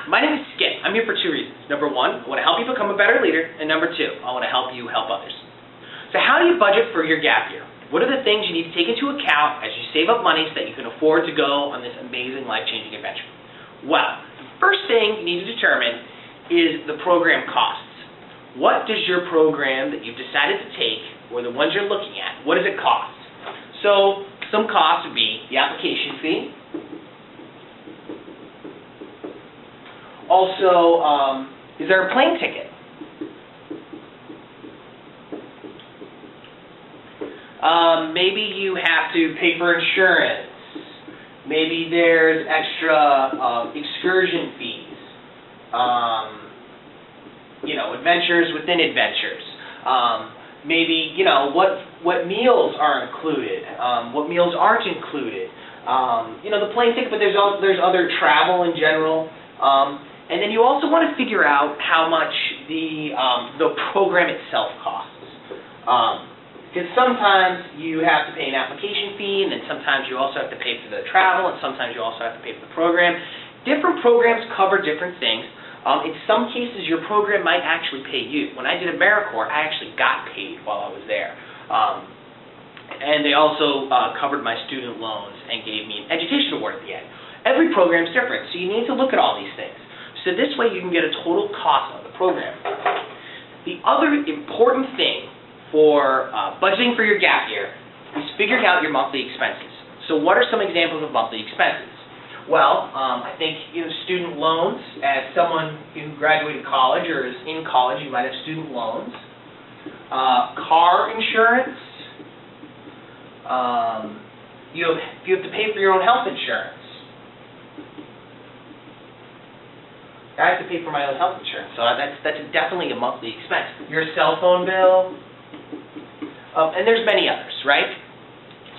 Hi, my name is Skip. I'm here for two reasons. Number one, I want to help you become a better leader, and number two, I want to help you help others. So how do you budget for your gap year? What are the things you need to take into account as you save up money so that you can afford to go on this amazing life-changing adventure? Well, the first thing you need to determine is the program costs. What does your program that you've decided to take, or the ones you're looking at, what does it cost? So some costs would be the application fee. Also, is there a plane ticket? Maybe you have to pay for insurance. Maybe there's extra excursion fees. Adventures within adventures. Maybe, what meals are included, what meals aren't included. The plane ticket, but there's other travel in general. And then you also want to figure out how much the program itself costs. Because sometimes you have to pay an application fee, and then sometimes you also have to pay for the travel, and sometimes you also have to pay for the program. Different programs cover different things. In some cases, your program might actually pay you. When I did AmeriCorps, I actually got paid while I was there. And they also covered my student loans and gave me an education award at the end. Every program is different, so you need to look at all these things. So this way you can get a total cost of the program. The other important thing for budgeting for your gap year is figuring out your monthly expenses. So what are some examples of monthly expenses? Well, I think student loans. As someone who graduated college or is in college, you might have student loans. Car insurance. You have to pay for your own health insurance. I have to pay for my own health insurance, so that's definitely a monthly expense. Your cell phone bill, and there's many others, right?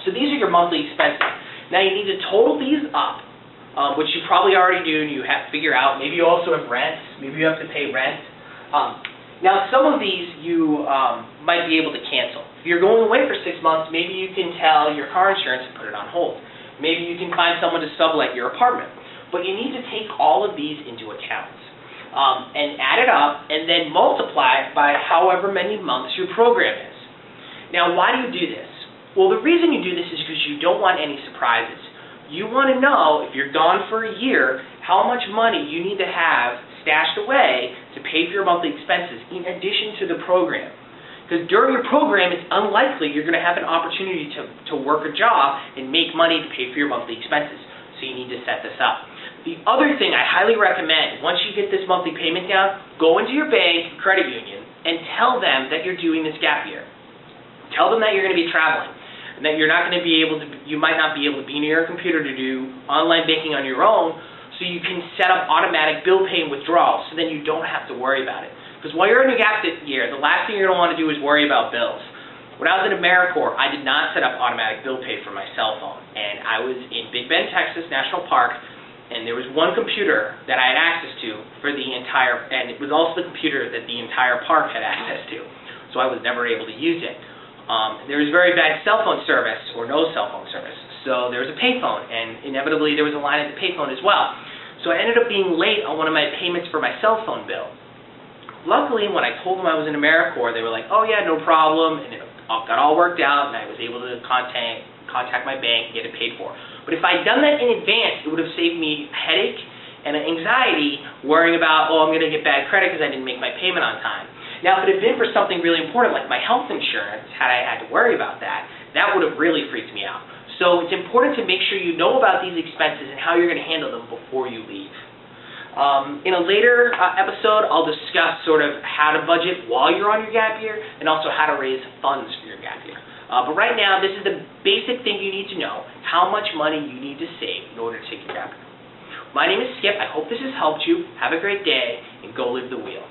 So these are your monthly expenses. Now you need to total these up, which you probably already do, and you have to figure out. Maybe you also have rent. Maybe you have to pay rent. Now some of these you might be able to cancel. If you're going away for 6 months, maybe you can tell your car insurance and put it on hold. Maybe you can find someone to sublet your apartment. But you need to take all of these into account and add it up and then multiply it by however many months your program is. Now, why do you do this? Well, the reason you do this is because you don't want any surprises. You want to know, if you're gone for a year, how much money you need to have stashed away to pay for your monthly expenses in addition to the program. Because during your program, it's unlikely you're going to have an opportunity to work a job and make money to pay for your monthly expenses. So you need to set this up. The other thing I highly recommend, once you get this monthly payment down, go into your bank, credit union, and tell them that you're doing this gap year. Tell them that you're going to be traveling, and that you're not going to be able to, you might not be able to be near your computer to do online banking on your own, so you can set up automatic bill pay and withdrawals, so then you don't have to worry about it. Because while you're in your gap year, the last thing you're going to want to do is worry about bills. When I was in AmeriCorps, I did not set up automatic bill pay for my cell phone, and I was in Big Bend, Texas National Park, and there was one computer that I had access to for the entire, and it was also the computer that the entire park had access to, so I was never able to use it. There was very bad cell phone service, or no cell phone service, so there was a payphone, and inevitably there was a line at the payphone as well. So I ended up being late on one of my payments for my cell phone bill. Luckily, when I told them I was in AmeriCorps, they were like, oh yeah, no problem, and it got all worked out, and I was able to contact my bank and get it paid for. But if I'd done that in advance, it would have saved me a headache and an anxiety worrying about, oh, I'm going to get bad credit because I didn't make my payment on time. Now, if it had been for something really important like my health insurance, had I had to worry about that, that would have really freaked me out. So it's important to make sure you know about these expenses and how you're going to handle them before you leave. In a later episode, I'll discuss sort of how to budget while you're on your gap year and also how to raise funds for your gap year. But right now, this is the basic thing you need to know, how much money you need to save in order to take your gap year. My name is Skip. I hope this has helped you. Have a great day, and go live the wheel.